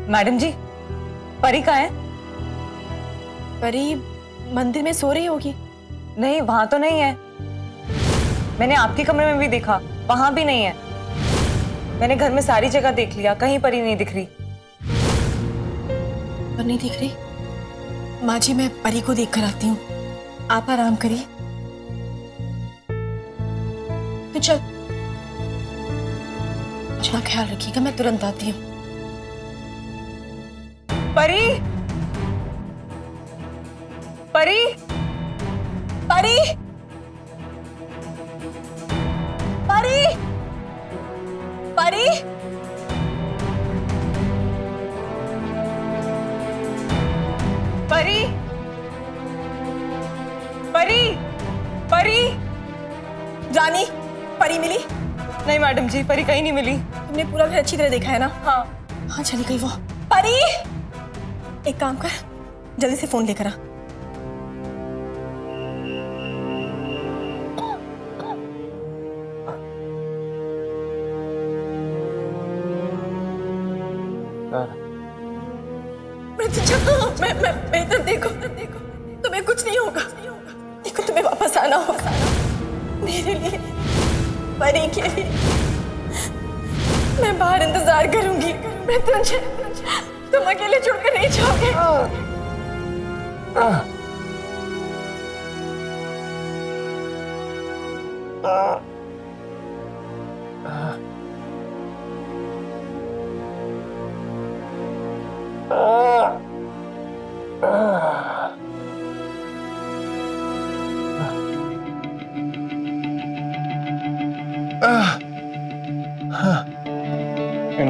Madam जी, परी कहाँ है? परी मंदिर में सो रही होगी। नहीं, वहां तो नहीं है। मैंने आपके कमरे में भी देखा, वहां भी नहीं है। मैंने घर में सारी जगह देख लिया, कहीं परी नहीं दिख रही। पर नहीं दिख रही। माँ जी, मैं परी को देख कर आती हूँ, आप आराम करिए। तो चल, अपना ख्याल रखिएगा, मैं तुरंत आती हूँ। परी, परी, परी, परी, परी, परी, परी, परी। रानी, परी मिली? नहीं मैडम जी, परी कहीं नहीं मिली। तुमने पूरा घर अच्छी तरह देखा है ना? हाँ। हाँ, चली गई वो। परी, एक काम कर, जल्दी से फोन लेकर आ। मैं तो देखो, तुम्हें कुछ नहीं होगा। देखो, तुम्हें वापस आना होगा मेरे लिए, परी के लिए। मैं बाहर इंतजार करूंगी। मैं तुम अकेले छोड़कर नहीं जाओगे।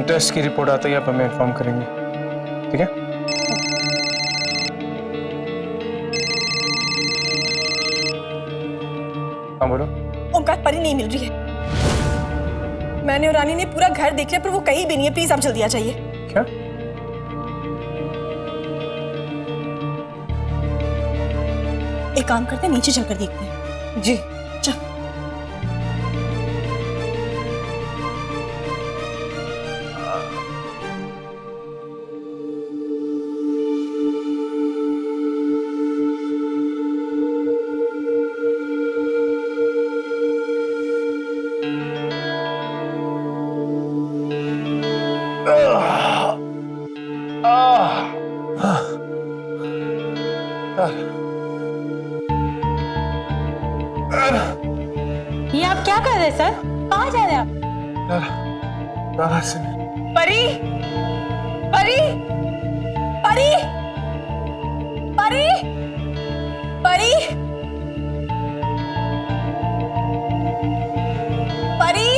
टेस्ट की रिपोर्ट आते ही आप हमें इन्फॉर्म करेंगे, ठीक है? हाँ बोलो। ओंकार, परी नहीं मिल रही है। मैंने और रानी ने पूरा घर देख लिया, पर वो कहीं भी नहीं है। प्लीज आप जल्दी आ जाइए। क्या? एक काम करते हैं, नीचे चलकर देखते हैं। जी। चल। ये आप क्या कर रहे हैं सर? कहाँ जा रहे हैं आप? परी, परी, परी, परी, परी, परी,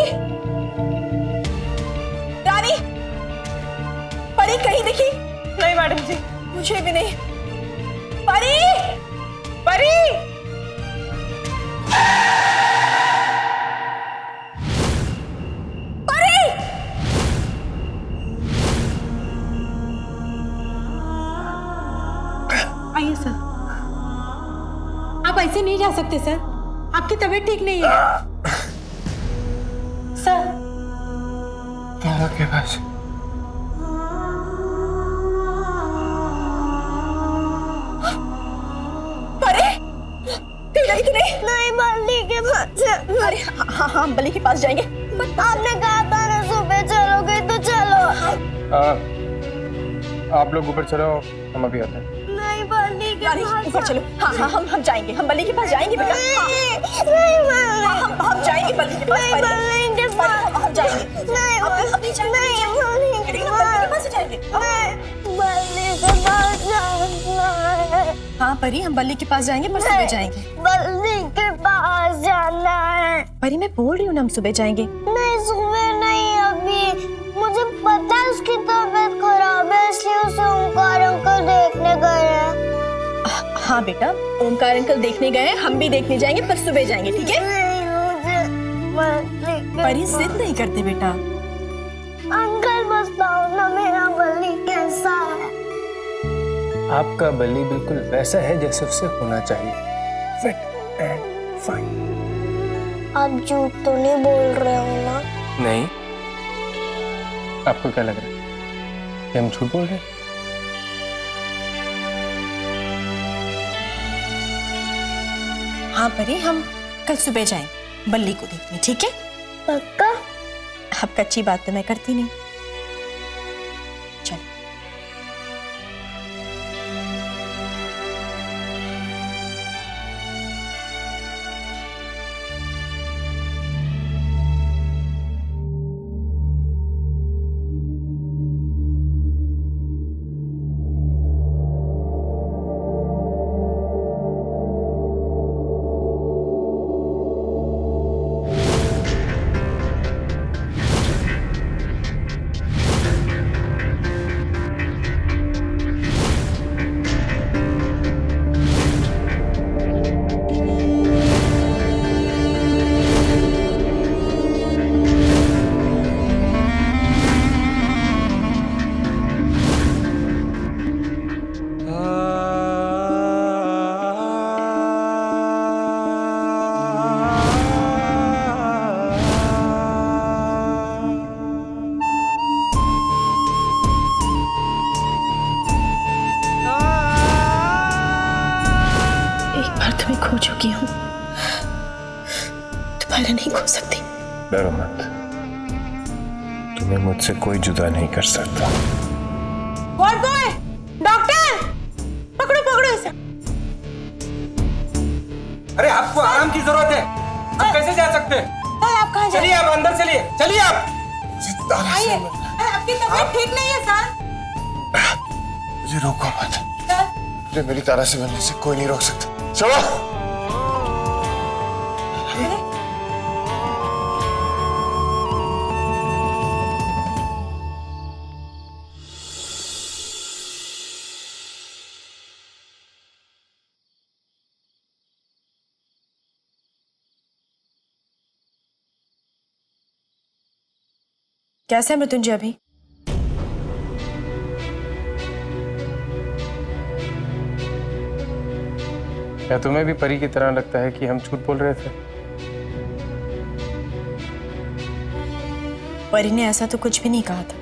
रानी, परी कहीं दिखी? नहीं मैडम जी। मुझे भी नहीं। परी, परी, आइए सर। आप ऐसे नहीं जा सकते सर, आपकी तबीयत ठीक नहीं है सर। तारा के पास नहीं, बल्ली के पास। अरे हाँ, हम बल्ली के पास जाएंगे। आपने कहा था ना सुबह चलोगे तो चलो। आप लोग ऊपर चलो, हम अभी आते हैं। नहीं, बल्ली के पास ऊपर चलो। हाँ, हम जाएंगे, हम बल्ली के पास जाएंगे बेटा। हम जाएंगे बल्ली के पास। हम जाएंगे। अभी हाँ परी, हम बल्ली के पास जाएंगे, पर सुबह जाएंगे। बल्ली के पास जाना है। परी, मैं बोल रही हूँ ना, हम सुबह जाएंगे। नहीं, सुबह नहीं, अभी मुझे पता है उसकी तबीयत खराब है, इसलिए उसे ओंकार अंकल देखने गए हैं। हाँ बेटा, ओंकार अंकल देखने गए हैं, हम भी देखने जाएंगे, पर सुबह जाएंगे, ठीक है? नहीं, मुझे परी जिद नहीं करते बेटा। अंकल बताओ ना, मेरा बल्ली कैसा है? आपका बल्ली बिल्कुल वैसा है जैसे उससे होना चाहिए, फिट एंड फाइन। आप झूठ तो नहीं बोल रहे हो ना? नहीं, आपको क्या लग रहा है? कि हम झूठ बोल रहे हैं? हाँ परी, हम कल सुबह जाएं बल्ली को देखने, ठीक है? पक्का? अब कच्ची बात तो मैं करती नहीं। चलो। तुम्हें खो चुकी हूँ, दोबारा नहीं खो सकती। डरो मत, तुम्हें मुझसे कोई जुदा नहीं कर सकता। वॉर्ड बॉय, डॉक्टर, पकड़ो पकड़ो इसे। अरे आपको आराम की जरूरत है, आप कैसे जा सकते हैं? सर आप कहाँ जा रहे चलिए आप अंदर चलिए, चलिए आप। हैं? आइए। अरे आपकी तबीयत ठीक नहीं है सर। मुझे रोको मत, सर मुझे मेरी तारा से मिलने से कोई नहीं रोक सकता। चलो। कैसे है मृत्युंजय अभी? क्या तुम्हें भी परी की तरह लगता है कि हम झूठ बोल रहे थे? परी ने ऐसा तो कुछ भी नहीं कहा था।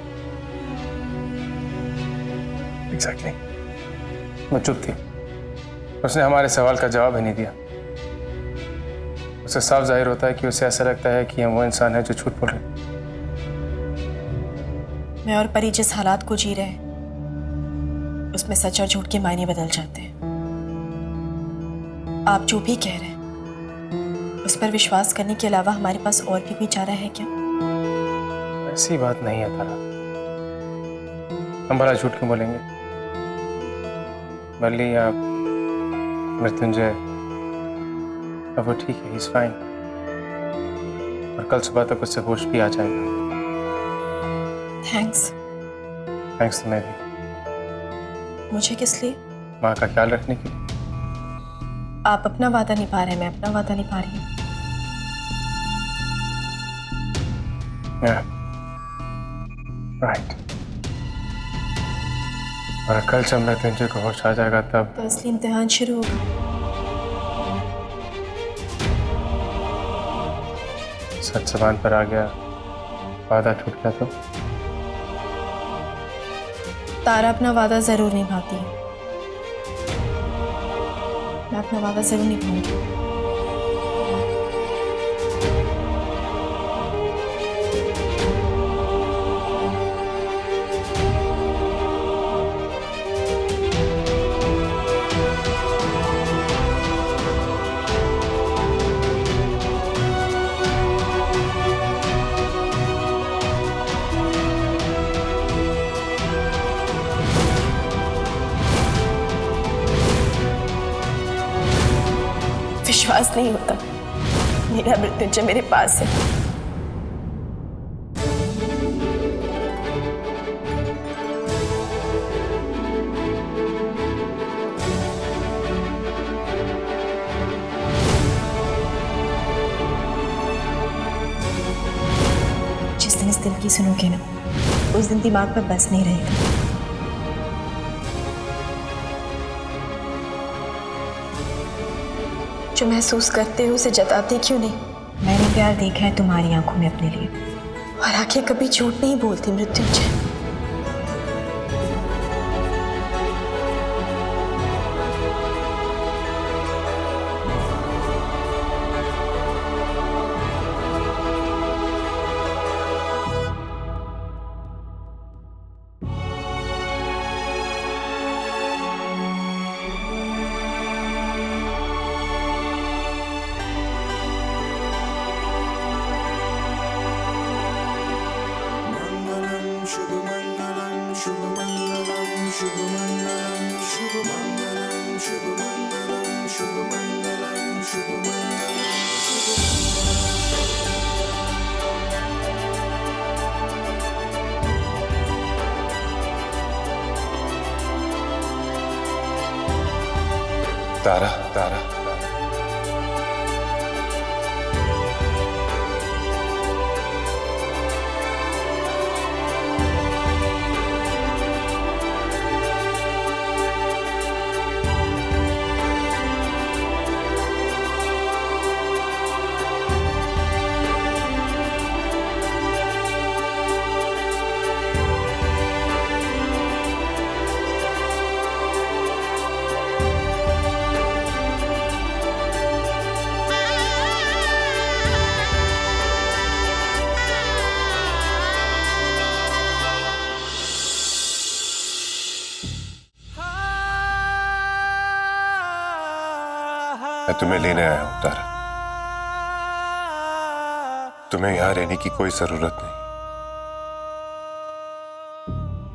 एग्जैक्टली, वो चुप थी। उसने हमारे सवाल का जवाब ही नहीं दिया। उसे साफ जाहिर होता है कि उसे ऐसा लगता है कि हम वो इंसान है जो झूठ बोल रहे हैं। मैं और परी जिस हालात को जी रहे हैं उसमें सच और झूठ के मायने बदल जाते हैं। आप जो भी कह रहे हैं उस पर विश्वास करने के अलावा हमारे पास और भी कोई चारा है क्या? ऐसी बात नहीं है तारा, हम भला झूठ क्यों बोलेंगे? बल्ली या मृत्युंजय, अब वो ठीक है, ही इज फाइन। और कल सुबह तक उससे होश भी आ जाएगा। थैंक्स। थैंक्स तुम्हें भी। मुझे किस लिए? माँ का ख्याल रखने के लिए। आप अपना वादा निभा रहे हैं, मैं अपना वादा निभा रही हूँ। राइट। और कल जब मृत्युंजय को होश आ जाएगा तब तो असली इम्तिहान शुरू होगा। सच जबान पर आ गया, वादा टूट गया तो तारा अपना वादा जरूर निभाती है। मैं अपना वादा जरूर निभाऊंगी। विश्वास नहीं होता, मेरा मृत्युंजय मेरे पास है। जिस दिन इस दिल की सुनोगे ना, उस दिन दिमाग पर बस नहीं रहेगा। जो महसूस करते हो उसे जताते क्यों नहीं? मैंने प्यार देखा है तुम्हारी आंखों में अपने लिए, और आंखें कभी झूठ नहीं बोलती मृत्युंजय। तारा तारा मैं तुम्हें लेने आया हूं तारा। तुम्हें यहां रहने की कोई जरूरत नहीं।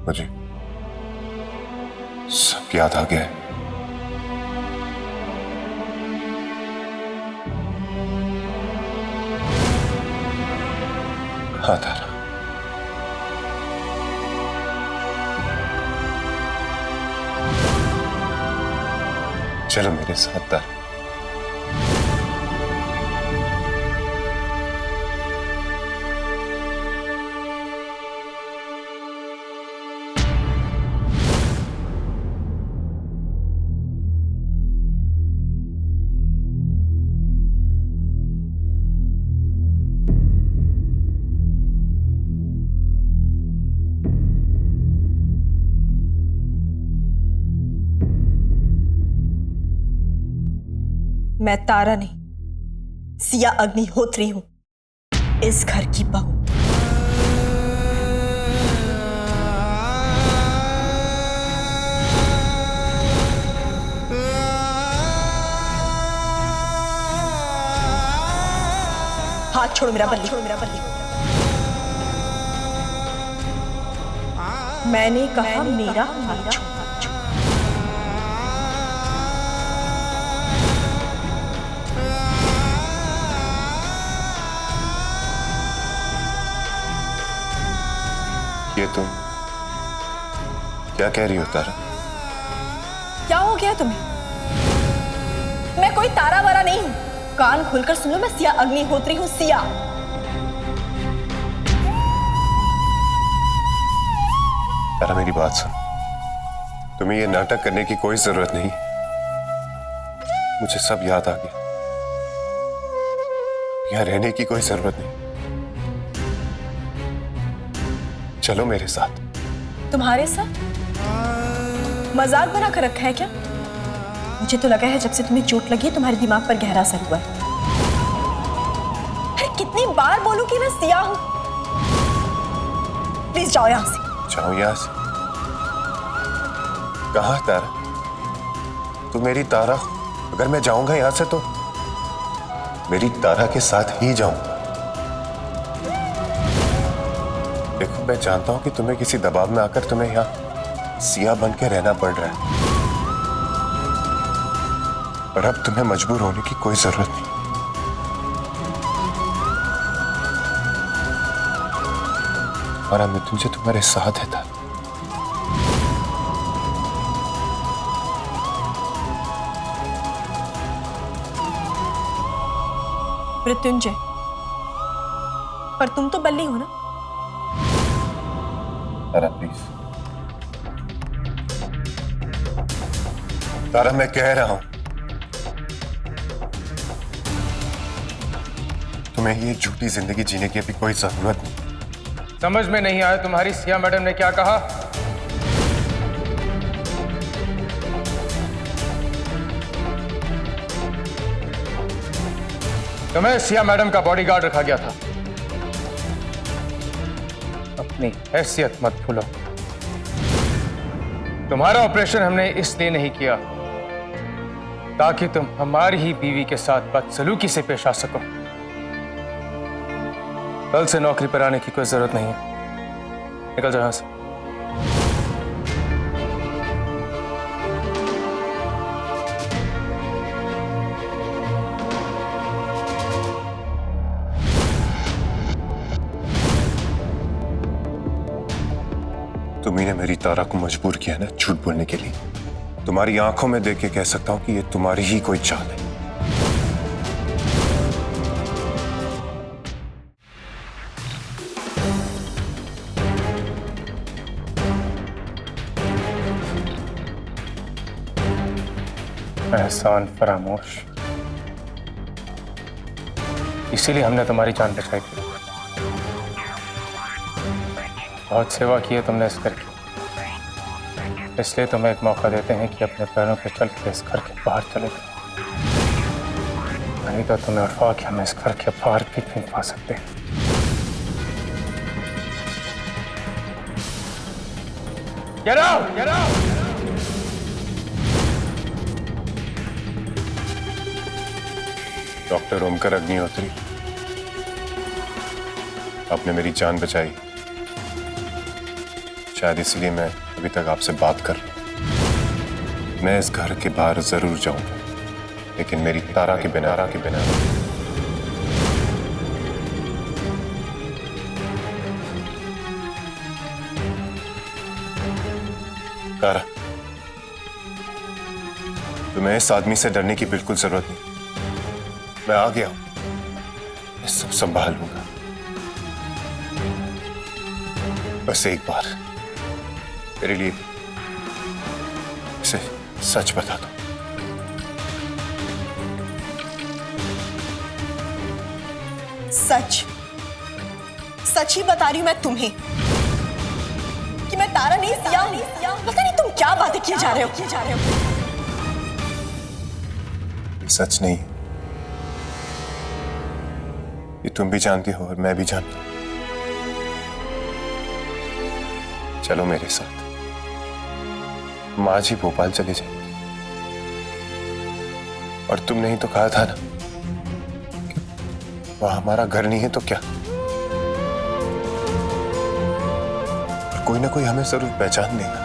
मुझे सब याद आ गया है। हाँ तारा, चलो मेरे साथ तारा। मैं तारा नहीं, सिया अग्निहोत्री हूं, इस घर की बहू। हाथ छोड़ो मेरा बल्ली, छोड़ो मेरा बल्ली। मैंने कहा मेरा हाथ छोड़ो। ये तुम क्या कह रही हो तारा? क्या हो गया तुम्हें? मैं कोई तारा वारा नहीं हूं। कान खोलकर सुन लो, मैं सिया अग्निहोत्री हूं, सिया। तारा मेरी बात सुन, तुम्हें ये नाटक करने की कोई जरूरत नहीं। मुझे सब याद आ गया। यहां रहने की कोई जरूरत नहीं। चलो मेरे साथ। तुम्हारे साथ? मजाक बना कर रखा है क्या? मुझे तो लगा है जब से तुम्हें चोट लगी है तुम्हारे दिमाग पर गहरा असर हुआ है। अरे कितनी बार बोलूं कि मैं सिया हूं? प्लीज जाओ यहां से। जाओ यहां से? कहां तारा? तू मेरी तारा हो। अगर मैं जाऊंगा यहां से तो मेरी तारा के साथ ही जाऊंगा। देखो, मैं जानता हूं कि तुम्हें किसी दबाव में आकर तुम्हें यहां सिया बन के रहना पड़ रहा है, पर अब तुम्हें मजबूर होने की कोई जरूरत नहीं। हमारा मृत्युंजय तुम्हारे साथ है तारा। मृत्युंजय, पर तुम तो बल्ली हो ना? तारा प्लीज। तारा मैं कह रहा हूं, तुम्हें ये झूठी जिंदगी जीने की अभी कोई जरूरत नहीं। समझ में नहीं आया तुम्हारी सिया मैडम ने क्या कहा? तुम्हें सिया मैडम का बॉडीगार्ड रखा गया था। अपनी हैसियत मत भूलो। तुम्हारा ऑपरेशन हमने इसलिए नहीं किया ताकि तुम हमारी ही बीवी के साथ बदसलूकी से पेश आ सको। कल से नौकरी पर आने की कोई जरूरत नहीं है। निकल जाओ यहां से। तुम्ही ने मेरी तारा को मजबूर किया ना झूठ बोलने के लिए। तुम्हारी आंखों में देख के कह सकता हूं कि ये तुम्हारी ही कोई चाल है। एहसान फरामोश, इसीलिए हमने तुम्हारी जान बचाई थी। बहुत सेवा की है तुमने इस घर की, इसलिए तुम्हें एक मौका देते हैं कि अपने पैरों पे चल के इस घर के बाहर चले जाओ। नहीं तो तुम्हें उठवा के हम इस घर के बाहर भी नहीं पा सकते। Get out! Get out! Doctor Omkar Agnihotri, आपने मेरी जान बचाई। शायद इसलिए मैं अभी तक आपसे बात कर रहा हूं। मैं इस घर के बाहर जरूर जाऊंगा, लेकिन मेरी तारा के बिना तारा, तुम्हें इस आदमी से डरने की बिल्कुल जरूरत नहीं। मैं आ गया हूं, मैं सब संभाल लूंगा। बस एक बार मेरे लिए इसे सच बता दो। सच सच ही बता रही हूं मैं तुम्हें कि मैं तारा नहीं सिया हूं। पता नहीं तुम क्या बातें किए जा रहे हो। ये सच नहीं है, ये तुम भी जानती हो और मैं भी जानता हूं। चलो मेरे साथ, माँ जी भोपाल चले जाएंगे। और तुमने ही तो कहा था ना कि वह हमारा घर नहीं है तो क्या, और कोई ना कोई हमें जरूर पहचान लेगा।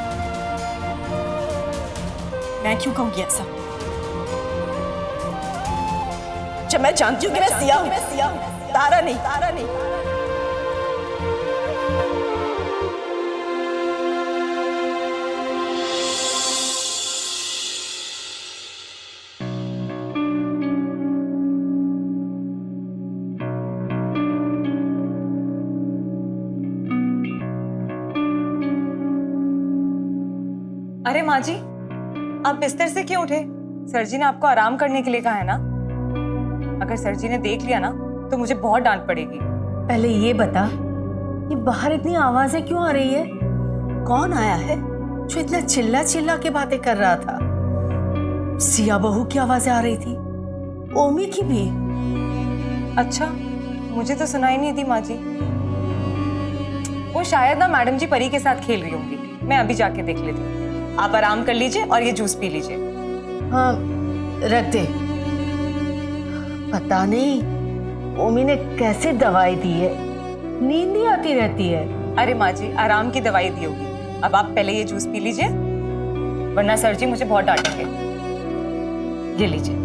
मैं क्यों कहूंगी ऐसा, जब मैं जानती हूँ कि मैं सिया हूं, तारा नहीं। अरे माँ जी, आप बिस्तर से क्यों उठे? सर जी ने आपको आराम करने के लिए कहा है ना। अगर सर जी ने देख लिया ना तो मुझे बहुत डांट पड़ेगी। पहले ये बता, ये बाहर इतनी आवाजें क्यों आ रही है? कौन आया है जो इतना चिल्ला चिल्ला के बातें कर रहा था? सिया बहू की आवाजें आ रही थी, ओमी की भी। अच्छा, मुझे तो सुनाई नहीं दी माँ जी। वो शायद ना मैडम जी परी के साथ खेल रही होंगी। मैं अभी जाके देख लेती हूँ। आप आराम कर लीजिए और ये जूस पी लीजिए। हाँ, रख दे। पता नहीं ओमी ने कैसे दवाई दी है, नींद ही आती रहती है। अरे माँ जी, आराम की दवाई दी होगी। अब आप पहले ये जूस पी लीजिए, वरना सर जी मुझे बहुत डांटेंगे। ये लीजिए।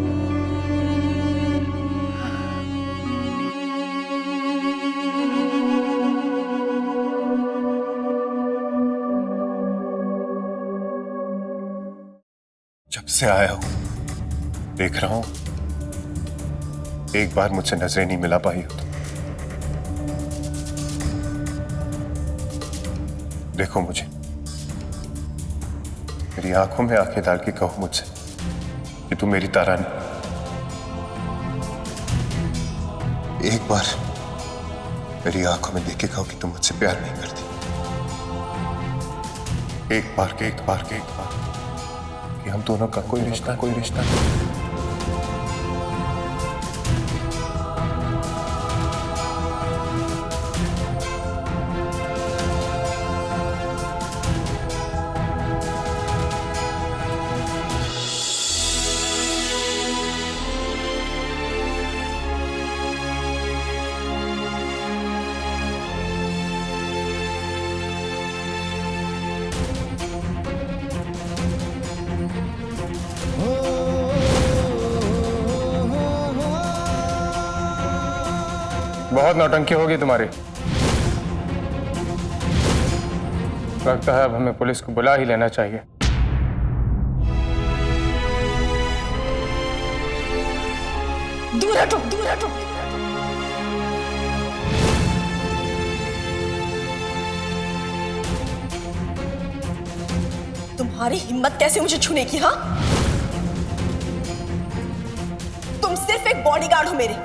जब से आया हूं देख रहा हूं, एक बार मुझसे नजरें नहीं मिला पाई हो। देखो मुझे, मेरी आंखों में आंखें डाल के कहो मुझसे कि तुम मेरी तारा नहीं। एक बार मेरी आंखों में देख के कहो कि तुम मुझसे प्यार नहीं करती। एक बार कि हम दोनों का कोई रिश्ता नहीं। बहुत नौटंकी होगी तुम्हारी। लगता है अब हमें पुलिस को बुला ही लेना चाहिए। दूर हटो, दूर हटो। तुम्हारी हिम्मत कैसे मुझे छूने की? हाँ, तुम सिर्फ एक बॉडीगार्ड हो मेरे।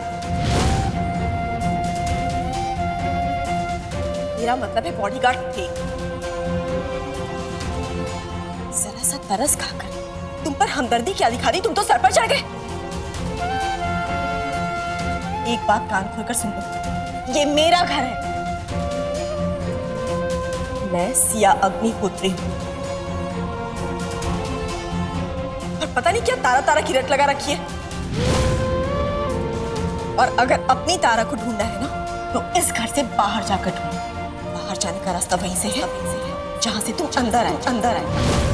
मेरा मतलब है बॉडीगार्ड थे। जरा सा तरस खाकर तुम पर हमदर्दी क्या दिखा दी? तुम तो सर पर चढ़ गए। एक बात कान खोलकर सुन लो, ये मेरा घर है। मैं सिया अग्निहोत्री हूं। और पता नहीं क्या तारा तारा की रट लगा रखी है। और अगर अपनी तारा को ढूंढना है ना, तो इस घर से बाहर जाकर ढूंढो। बाहर जाने का रास्ता वहीं से है जहां से तुम अंदर आए।